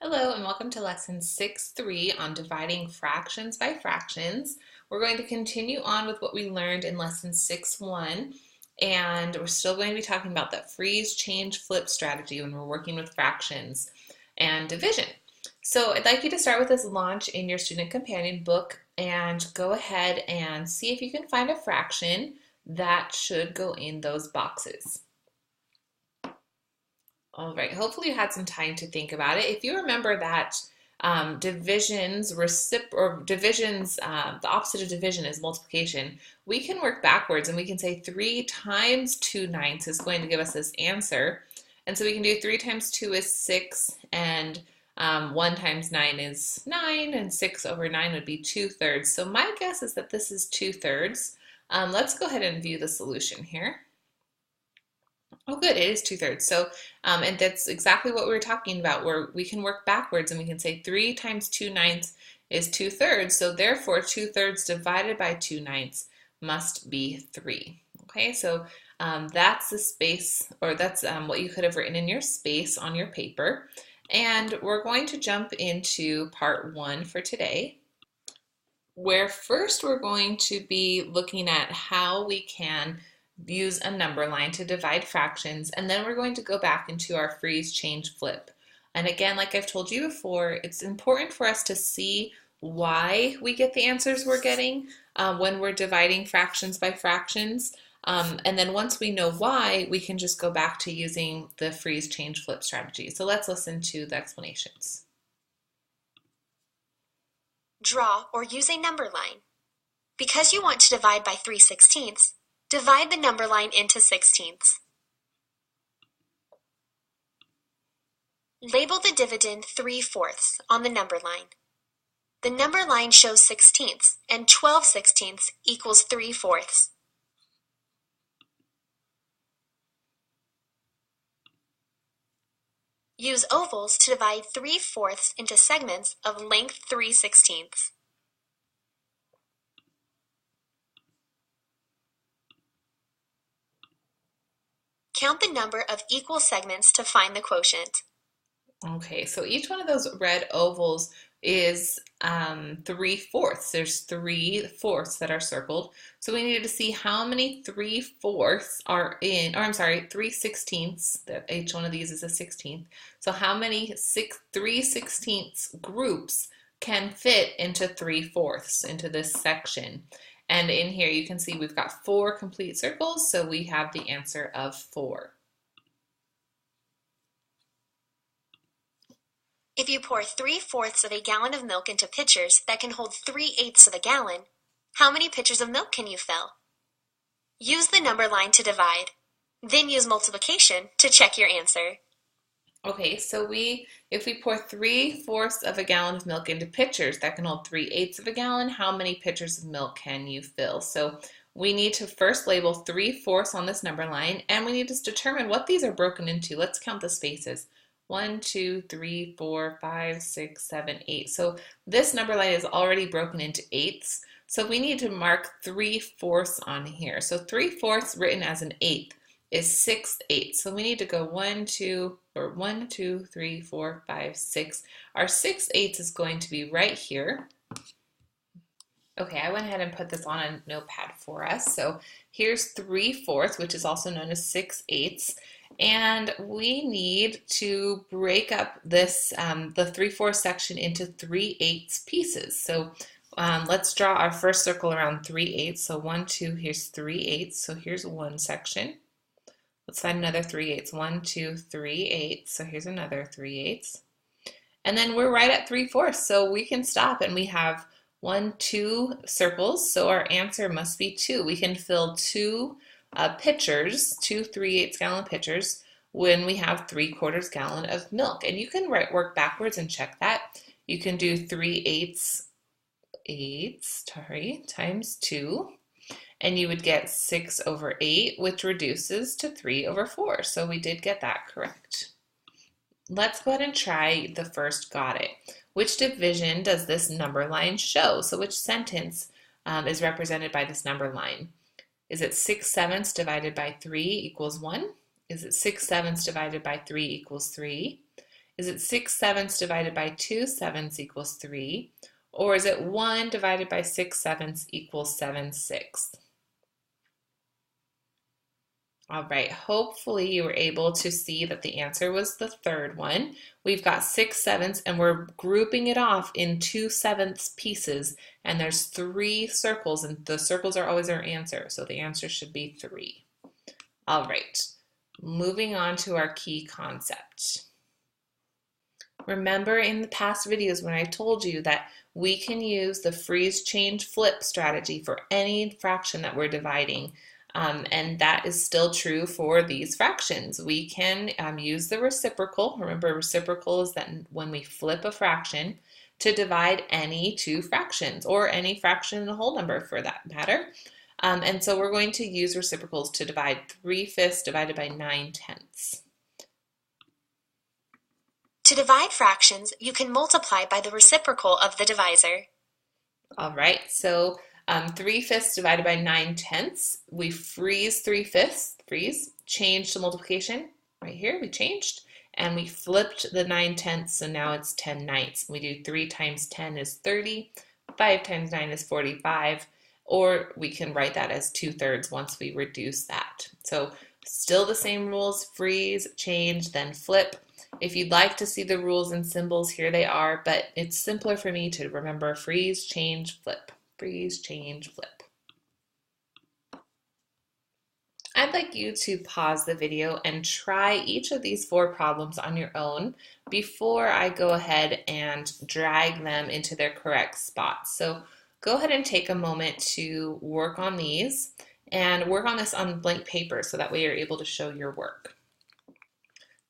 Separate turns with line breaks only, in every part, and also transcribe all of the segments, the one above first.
Hello and welcome to lesson 6.3 on dividing fractions by fractions. We're going to continue on with what we learned in lesson 6.1, and we're still going to be talking about that freeze, change, flip strategy when we're working with fractions and division. So I'd like you to start with this launch in your student companion book and go ahead and see if you can find a fraction that should go in those boxes. All right, hopefully you had some time to think about it. If you remember that divisions, the opposite of division is multiplication, we can work backwards and we can say 3 times 2/9 is going to give us this answer. And so we can do 3 times 2 is 6, and 1 times 9 is 9, and 6 over 9 would be 2/3. So my guess is that this is 2/3. Let's go ahead and view the solution here. Oh, good, it is 2/3. So, and that's exactly what we were talking about, where we can work backwards and we can say 3 times 2/9 is 2/3. So therefore, 2/3 divided by 2/9 must be 3. Okay, so that's the space, or that's what you could have written in your space on your paper. And we're going to jump into part 1 for today, where first we're going to be looking at how we can use a number line to divide fractions, and then we're going to go back into our freeze, change, flip. And again, like I've told you before, it's important for us to see why we get the answers we're getting when we're dividing fractions by fractions. And then once we know why, we can just go back to using the freeze, change, flip strategy. So let's listen to the explanations.
Draw or use a number line. Because you want to divide by 3/16, divide the number line into 16ths. Label the dividend 3/4 on the number line. The number line shows 16ths, and 12/16 equals 3/4. Use ovals to divide 3/4 into segments of length 3/16. Count the number of equal segments to find the quotient.
Okay, so each one of those red ovals is 3/4. There's 3/4 that are circled. So we needed to see how many 3/4 are in, or I'm sorry, 3/16. That each one of these is a 16th. So how many 3/16 groups can fit into 3/4 into this section? And in here you can see we've got 4 complete circles, so we have the answer of 4.
If you pour 3/4 of a gallon of milk into pitchers that can hold 3/8 of a gallon, how many pitchers of milk can you fill? Use the number line to divide, then use multiplication to check your answer.
Okay, so if we pour 3/4 of a gallon of milk into pitchers that can hold 3/8 of a gallon, how many pitchers of milk can you fill? So we need to first label 3/4 on this number line, and we need to determine what these are broken into. Let's count the spaces. 1, 2, 3, 4, 5, 6, 7, 8. So this number line is already broken into eighths. So we need to mark 3/4 on here. So 3/4 written as an eighth is 6/8. So we need to go 1, 2, 3, 4, 5, 6. Our 6/8 is going to be right here. Okay, I went ahead and put this on a notepad for us. So here's 3/4, which is also known as 6/8. And we need to break up this, the 3/4 section into 3/8 pieces. So let's draw our first circle around 3/8. So 1, 2, here's 3/8. So here's one section. Let's find another 3/8. 1, 2, 3/8. So here's another 3/8. And then we're right at 3/4. So we can stop and we have 1, 2 circles. So our answer must be 2. We can fill 2 pitchers, 2 3/8 gallon pitchers, when we have 3/4 gallon of milk. And you can work backwards and check that. You can do 3/8 times 2. And you would get 6/8, which reduces to 3/4. So we did get that correct. Let's go ahead and try the first got it. Which division does this number line show? So which sentence is represented by this number line? Is it 6/7 divided by 3 equals 1? Is it 6/7 divided by 3 equals 3? Is it 6/7 divided by 2/7 equals 3? Or is it 1 divided by 6/7 equals 7/6? All right, hopefully you were able to see that the answer was the third one. We've got 6/7 and we're grouping it off in 2/7 pieces, and there's 3 circles, and the circles are always our answer, so the answer should be 3. All right, moving on to our key concept. Remember in the past videos when I told you that we can use the freeze, change, flip strategy for any fraction that we're dividing. And that is still true for these fractions. We can use the reciprocal. Remember, reciprocal is that when we flip a fraction to divide any two fractions, or any fraction in a whole number for that matter. And so we're going to use reciprocals to divide 3/5 divided by 9/10.
To divide fractions, you can multiply by the reciprocal of the divisor.
All right, so 3/5 divided by 9/10. We freeze 3/5, freeze, change to multiplication. Right here, we changed, and we flipped the 9/10, so now it's 10/9. We do 3 times 10 is 30, 5 times 9 is 45, or we can write that as 2/3 once we reduce that. So still the same rules, freeze, change, then flip. If you'd like to see the rules and symbols, here they are, but it's simpler for me to remember freeze, change, flip. Freeze, change, flip. I'd like you to pause the video and try each of these 4 problems on your own before I go ahead and drag them into their correct spots. So go ahead and take a moment to work on these, and work on this on blank paper so that way you're able to show your work.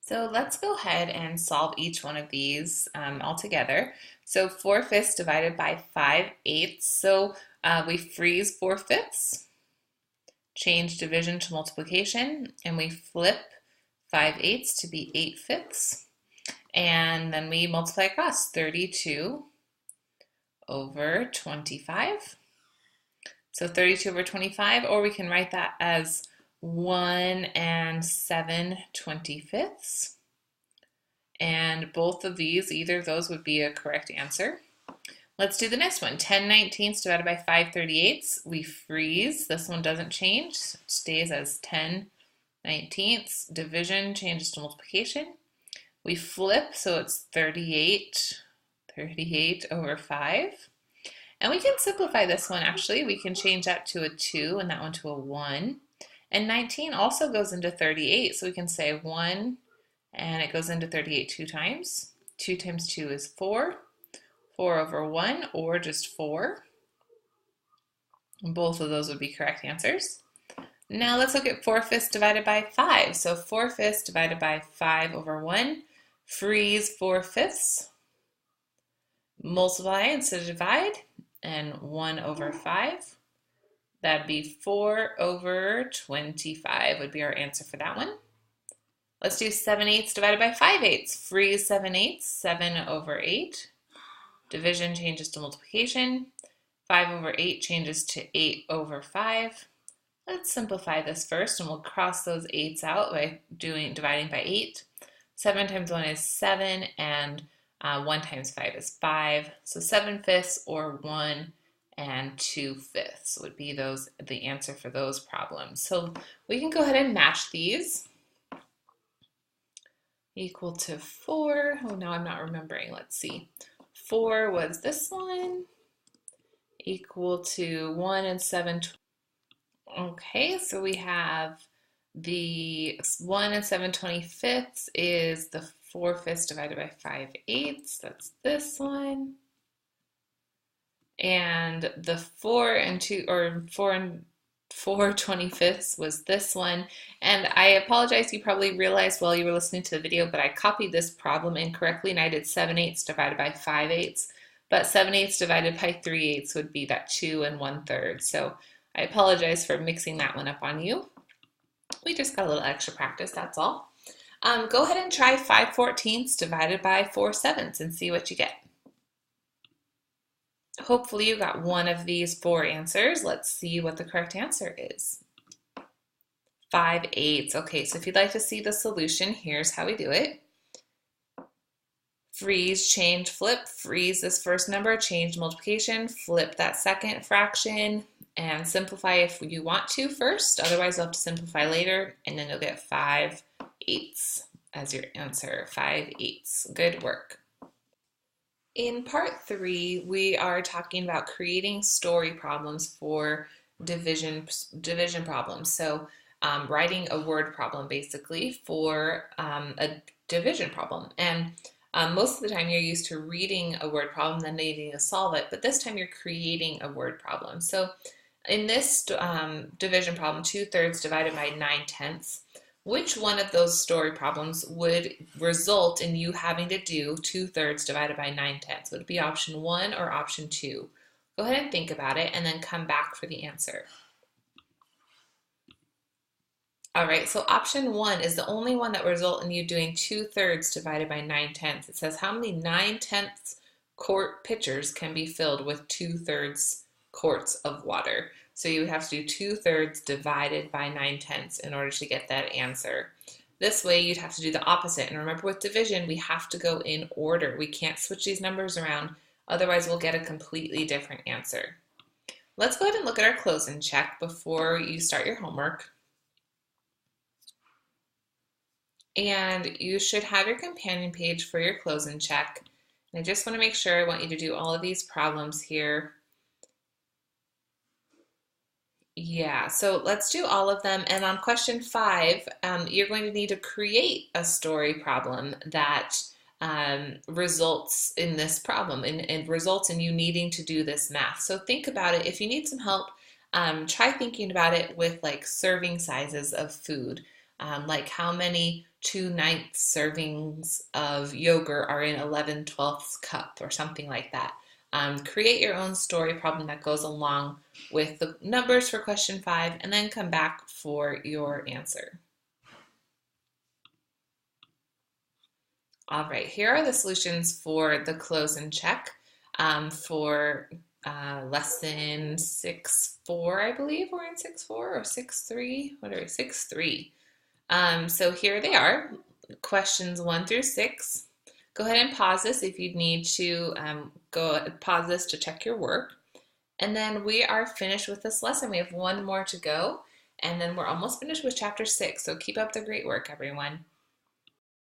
So let's go ahead and solve each one of these all together. So 4/5 divided by 5/8. So we freeze 4/5, change division to multiplication, and we flip 5/8 to be 8/5. And then we multiply across 32 over 25. So 32 over 25, or we can write that as 1 7/25. And both of these, either of those would be a correct answer. Let's do the next one. 10/19 divided by 5/38. We freeze. This one doesn't change. It stays as 10/19. Division changes to multiplication. We flip, so it's 38 over 5. And we can simplify this one, actually. We can change that to a 2 and that one to a 1. And 19 also goes into 38, so we can say 1, and it goes into 38 2 times. 2 times 2 is 4. 4 over 1, or just 4. Both of those would be correct answers. Now let's look at 4/5 divided by 5. So 4/5 divided by 5 over 1. Freeze 4/5. Multiply instead of divide, and 1 over 5. That'd be 4 over 25 would be our answer for that one. Let's do 7/8 divided by 5/8. Freeze 7/8, 7 over 8. Division changes to multiplication. 5 over 8 changes to 8 over 5. Let's simplify this first, and we'll cross those 8's out by dividing by 8. 7 times 1 is 7, and 1 times 5 is 5. So 7/5 or 1 and 2/5 would be the answer for those problems. So we can go ahead and match these. Equal to 4. Oh, now I'm not remembering. Let's see. 4 was this one. Equal to 1 and 7. Okay, so we have the 1 and 7/25 is the 4/5 divided by 5/8. That's this one. And the 4 and 4/25 was this one. And I apologize, you probably realized while you were listening to the video, but I copied this problem incorrectly, and I did 7/8 divided by 5/8. But 7/8 divided by 3/8 would be that 2 and 1/3. So I apologize for mixing that one up on you. We just got a little extra practice, that's all. Go ahead and try 5/14 divided by 4/7 and see what you get. Hopefully you got one of these 4 answers. Let's see what the correct answer is. 5/8. Okay, so if you'd like to see the solution, here's how we do it. Freeze, change, flip. Freeze this first number, change multiplication, flip that second fraction, and simplify if you want to first. Otherwise, you'll have to simplify later, and then you'll get 5/8 as your answer. 5/8. Good work. In part three, we are talking about creating story problems for division problems. So writing a word problem basically for a division problem. And most of the time you're used to reading a word problem, then needing to solve it, but this time you're creating a word problem. So in this division problem, 2/3 divided by 9/10, which one of those story problems would result in you having to do 2/3 divided by 9/10? Would it be option 1 or option 2? Go ahead and think about it and then come back for the answer. All right, so option 1 is the only one that will result in you doing 2/3 divided by 9/10. It says how many 9/10 quart pitchers can be filled with 2/3 quarts of water. So you would have to do 2/3 divided by 9/10 in order to get that answer. This way you'd have to do the opposite. And remember with division, we have to go in order. We can't switch these numbers around, otherwise we'll get a completely different answer. Let's go ahead and look at our close and check before you start your homework. And you should have your companion page for your close and check. And I just want to make sure, I want you to do all of these problems here. Yeah, so let's do all of them. And on question 5, you're going to need to create a story problem that results in this problem and results in you needing to do this math. So think about it. If you need some help, try thinking about it with like serving sizes of food. Like how many 2/9 servings of yogurt are in 11/12 cup or something like that. Create your own story problem that goes along with the numbers for question 5 and then come back for your answer. All right, here are the solutions for the close and check for lesson 6-4, I believe we're in 6-4 or 6-3, whatever, 6-3. So here they are, questions 1 through 6. Go ahead and pause this if you need to go pause this to check your work. And then we are finished with this lesson. We have one more to go, and then we're almost finished with chapter 6. So keep up the great work, everyone.